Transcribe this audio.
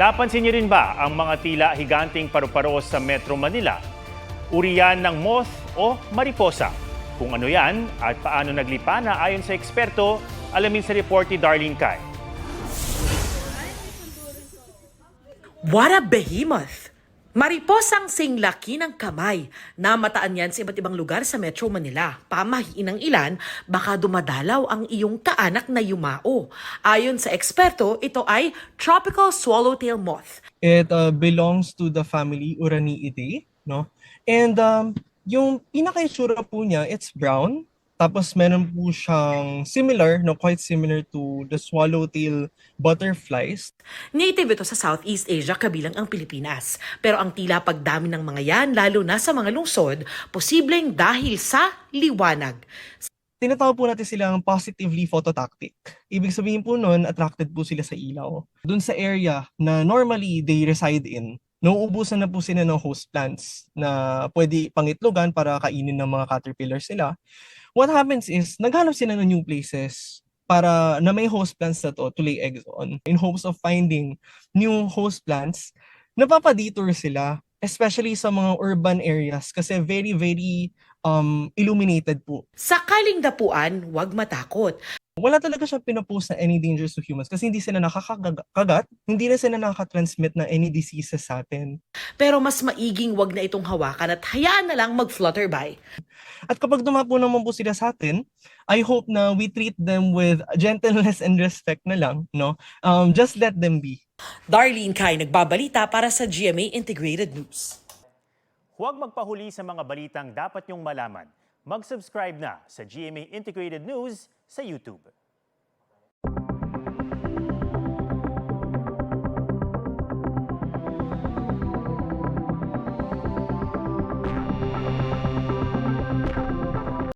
Napansin niyo rin ba ang mga tila higanting paru-paro sa Metro Manila? Uri yan ng moth o mariposa. Kung ano yan at paano naglipana ayon sa eksperto, alamin sa report ni Darlene Cai. What a behemoth! Mariposang singlaki ng kamay. Namataan yan sa iba't ibang lugar sa Metro Manila. Pamahiin ng ilan, baka dumadalaw ang iyong kaanak na yumao. Ayon sa eksperto, ito ay tropical swallowtail moth. It belongs to the family Uraniidae, no? And yung pinaka-itsura po niya, it's brown. Tapos meron po siyang similar, no, quite similar to the swallowtail butterflies. Native ito sa Southeast Asia kabilang ang Pilipinas. Pero ang tila pagdami ng mga yan, lalo na sa mga lungsod, posibleng dahil sa liwanag. Tinatawag po natin silang positively phototactic. Ibig sabihin po nun, attracted po sila sa ilaw. Doon sa area na normally they reside in, nauubusan na po sila ng host plants na pwede pangitlogan para kainin ng mga caterpillars nila. What happens is, naghanap sila ng new places para na may host plants na to lay eggs on. In hopes of finding new host plants, napapadetour sila, especially sa mga urban areas kasi very, very illuminated po. Sakaling dapuan, huwag matakot. Wala talaga siya pinopost na any dangers to humans kasi hindi sila nakakagat, hindi na sila nakaka-transmit na any diseases sa atin. Pero mas maiging wag na itong hawakan at hayaan na lang mag-flutter by. At kapag dumapo naman po sila sa atin, I hope na we treat them with gentleness and respect na lang, no? Just let them be. Darlene Cai, nagbabalita para sa GMA Integrated News. Huwag magpahuli sa mga balitang dapat niyong malaman. Mag-subscribe na sa GMA Integrated News sa YouTube.